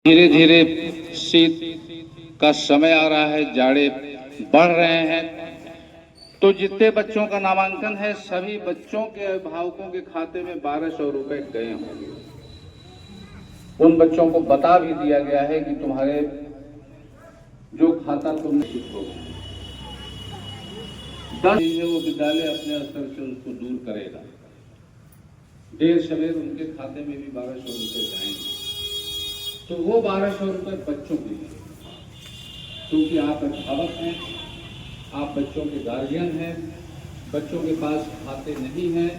धीरे धीरे शीत का समय आ रहा है, जाड़े बढ़ रहे हैं, तो जितने बच्चों का नामांकन है सभी बच्चों के अभिभावकों के खाते में 1200 रुपए गए होंगे। उन बच्चों को बता भी दिया गया है कि तुम्हारे जो खाता तुम निश्चित हो 10 वो विद्यालय अपने स्तर से उसको दूर करेगा। देर सवेर उनके खाते में भी 1200 रुपए जाएंगे। तो वो 1200 रुपए बच्चों के लिए, क्योंकि आप अभिभावक हैं, आप बच्चों के गार्जियन हैं, बच्चों के पास खाते नहीं हैं,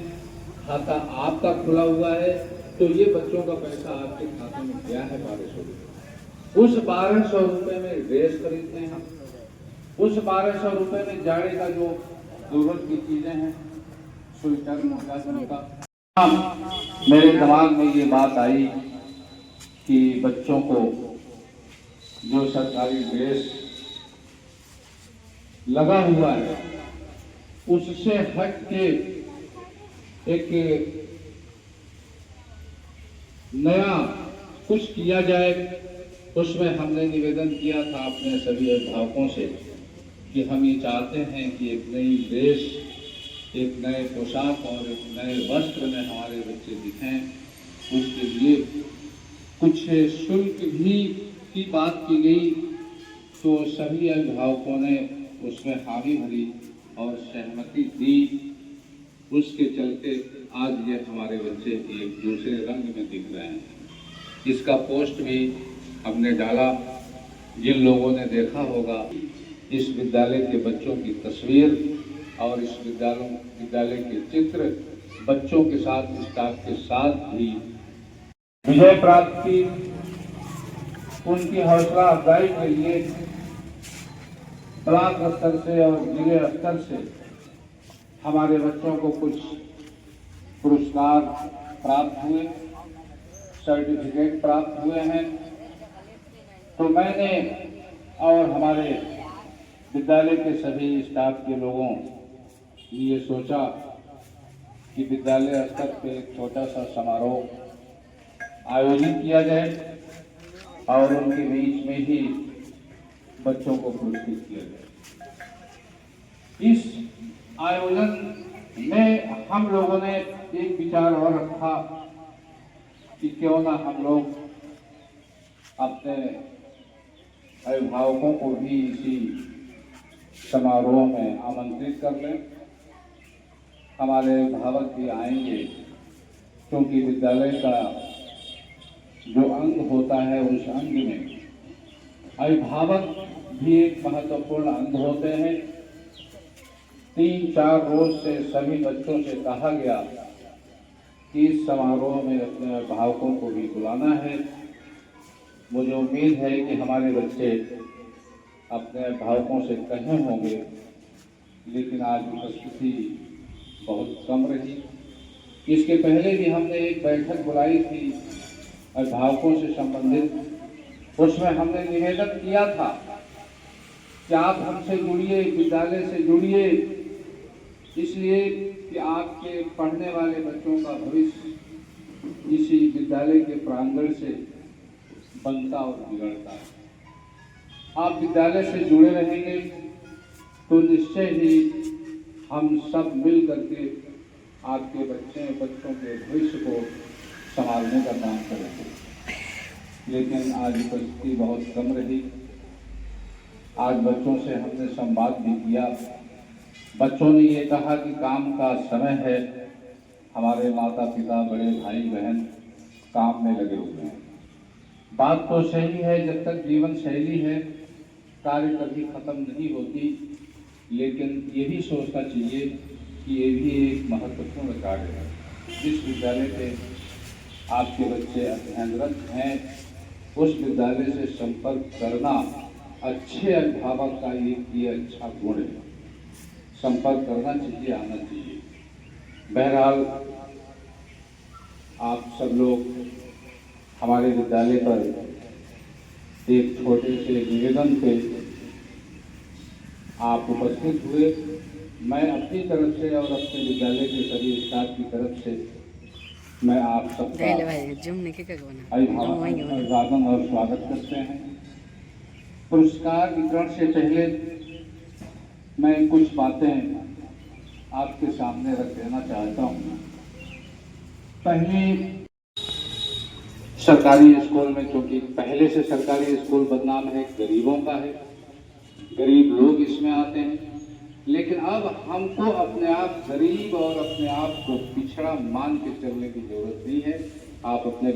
खाता आपका खुला हुआ है, तो ये बच्चों का पैसा आपके खाते में गया है 1200 रुपये। उस 1200 रुपये में ड्रेस खरीदते हैं हम, उस 1200 रुपये में जाड़े का जो जरूरत की चीजें हैं, स्वेटर मोटा, मेरे दिमाग में ये बात आई कि बच्चों को जो सरकारी ड्रेस लगा हुआ है उससे हट के एक नया कुछ किया जाए। उसमें हमने निवेदन किया था अपने सभी अभिभावकों से कि हम ये चाहते हैं कि एक नई ड्रेस, एक नए पोशाक और एक नए वस्त्र में हमारे बच्चे दिखें। उसके लिए कुछ शुल्क भी की बात की गई, तो सभी अभिभावकों ने उसमें हामी भरी और सहमति दी। उसके चलते आज ये हमारे बच्चे एक दूसरे रंग में दिख रहे हैं। इसका पोस्ट भी हमने डाला। जिन लोगों ने देखा होगा, इस विद्यालय के बच्चों की तस्वीर और इस विद्यालय के चित्र बच्चों के साथ, स्टाफ के साथ भी विजय प्राप्त की, उनकी हौसला अफजाई के लिए ब्लॉक स्तर से और जिले स्तर से हमारे बच्चों को कुछ पुरस्कार प्राप्त हुए, सर्टिफिकेट प्राप्त हुए हैं। तो मैंने और हमारे विद्यालय के सभी स्टाफ के लोगों ने ये सोचा कि विद्यालय स्तर पे एक छोटा सा समारोह आयोजित किया जाए और उनके बीच में ही बच्चों को पुरस्कृत किया जाए। इस आयोजन में हम लोगों ने एक विचार और रखा कि क्यों ना हम लोग अपने अभिभावकों को भी इसी समारोह में आमंत्रित कर लें। हमारे अभिभावक भी आएंगे, क्योंकि विद्यालय का जो अंग होता है उस अंग में अभिभावक भी एक महत्वपूर्ण अंग होते हैं। 3-4 रोज से सभी बच्चों से कहा गया कि इस समारोह में अपने अभिभावकों को भी बुलाना है। मुझे उम्मीद है कि हमारे बच्चे अपने अभिभावकों से कहे होंगे, लेकिन आज उपस्थिति बहुत कम रही। इसके पहले भी हमने एक बैठक बुलाई थी अभिभावकों से संबंधित। उसमें हमने निवेदन किया था कि आप हमसे जुड़िए, विद्यालय से जुड़िए, इसलिए कि आपके पढ़ने वाले बच्चों का भविष्य इसी विद्यालय के प्रांगण से बनता और बिगड़ता है। आप विद्यालय से जुड़े रहेंगे तो निश्चय ही हम सब मिल करके आपके बच्चों के भविष्य को संभालने का काम करेंगे। लेकिन आज उपस्थिति बहुत कम रही। आज बच्चों से हमने संवाद भी किया। बच्चों ने ये कहा कि काम का समय है, हमारे माता पिता, बड़े भाई बहन काम में लगे हुए हैं। बात तो सही है, जब तक जीवन शैली है कार्य कभी खत्म नहीं होती, लेकिन ये भी सोचना चाहिए कि ये भी एक महत्वपूर्ण कार्य है। जिस विद्यालय पे आपके बच्चे अध्ययनरत हैं, उस विद्यालय से संपर्क करना अच्छे अभिभावक का ये अच्छा गुण है। संपर्क करना चाहिए, आना चाहिए। बहरहाल आप सब लोग हमारे विद्यालय पर एक छोटे से निवेदन पे आप उपस्थित हुए। मैं अपनी तरफ से और अपने विद्यालय के सभी स्टाफ की तरफ से मैं आप सबका अभिवादन और स्वागत करते हैं। पुरस्कार वितरण से पहले मैं कुछ बातें आपके सामने रख देना चाहता हूँ। पहले सरकारी स्कूल में, क्योंकि पहले से सरकारी स्कूल बदनाम है, गरीबों का है, गरीब लोग इसमें आते हैं, लेकिन अब हमको अपने आप गरीब और अपने आप को पिछड़ा मान के चलने की जरूरत नहीं है। आप अपने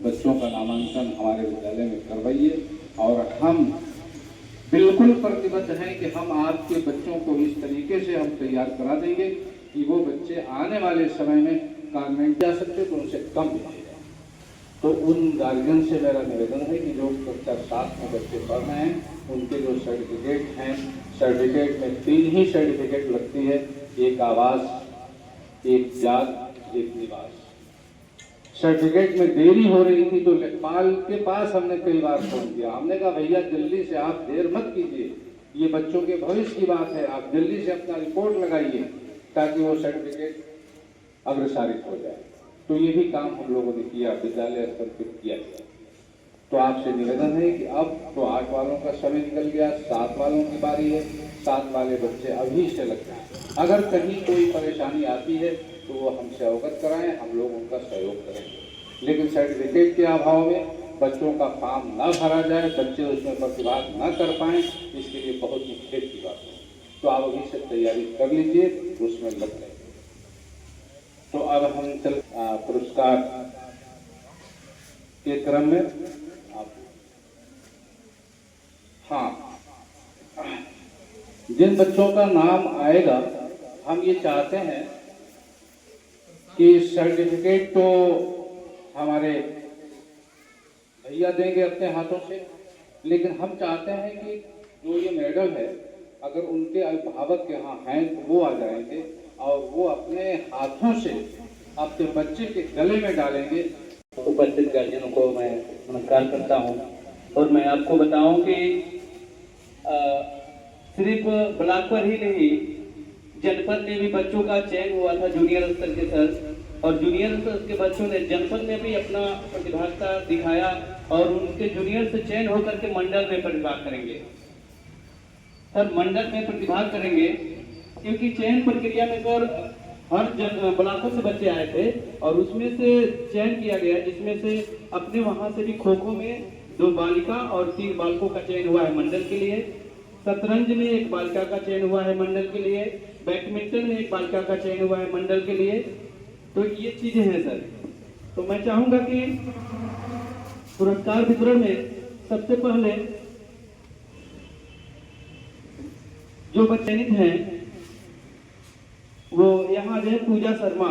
बच्चों का नामांकन हमारे विद्यालय में करवाइए और हम बिल्कुल प्रतिबद्ध हैं कि हम आपके बच्चों को इस तरीके से हम तैयार करा देंगे कि वो बच्चे आने वाले समय में कॉन्वेंट जा सकते तो उनसे कम मिलेगा। तो उन गार्जियन से मेरा निवेदन है कि जो कक्षा 7 में बच्चे पढ़ रहे हैं उनके जो सर्टिफिकेट हैं, सर्टिफिकेट में 3 ही सर्टिफिकेट लगती है, एक आवास, एक जात, एक निवास। सर्टिफिकेट में देरी हो रही थी तो लेखपाल के पास हमने कई बार फोन किया। हमने कहा भैया जल्दी से आप देर मत कीजिए, ये बच्चों के भविष्य की बात है, आप जल्दी से अपना रिपोर्ट लगाइए ताकि वो सर्टिफिकेट अग्रसारित हो जाए। तो ये भी काम हम लोगों ने किया, विद्यालय स्तर पर किया गया। तो आपसे निवेदन है कि अब तो 8 वालों का समय निकल गया, 7 वालों की बारी है। 7 वाले बच्चे अभी से लग जाए। अगर कहीं कोई परेशानी आती है तो वो हमसे अवगत कराएं, हम लोग उनका सहयोग करेंगे। लेकिन सर्टिफिकेट के अभाव में बच्चों का फॉर्म न भरा जाए, बच्चे उसमें प्रतिभाग न कर पाएँ, इसके लिए बहुत ही खेद की बात है। तो आप अभी से तैयारी कर लीजिए, उसमें लग जाए। तो अब हम चल पुरस्कार के क्रम में जिन बच्चों का नाम आएगा, हम ये चाहते हैं कि सर्टिफिकेट तो हमारे भैया देंगे अपने हाथों से, लेकिन हम चाहते हैं कि जो ये मेडल है, अगर उनके अभिभावक यहाँ हैं तो वो आ जाएंगे और वो अपने हाथों से अपने बच्चे के गले में डालेंगे। उपस्थित गार्जियनों को मैं नमस्कार करता हूँ और मैं आपको बताऊं कि सिर्फ ब्लॉक पर ही नहीं, जनपद में भी बच्चों का चयन हुआ था जूनियर स्तर के सर, और जूनियर स्तर के बच्चों ने जनपद में भी अपना प्रतिभागिता दिखाया और उनके जूनियर से चयन होकर के मंडल में प्रतिभाग करेंगे। सर मंडल में प्रतिभाग करेंगे क्योंकि चयन प्रक्रिया में सर हर ब्लॉकों से बच्चे आए थे और उसमें से चयन किया गया, जिसमें से अपने वहां से भी खो खो में 2 बालिका और 3 बालकों का चयन हुआ है मंडल के लिए। शतरंज में 1 बालिका का चयन हुआ है मंडल के लिए। बैडमिंटन में 1 बालिका का चयन हुआ है मंडल के लिए। तो ये चीजें हैं सर। तो मैं चाहूंगा कि पुरस्कार वितरण में सबसे पहले जो बच्चे चयनित हैं वो यहाँ आ जाए। पूजा शर्मा।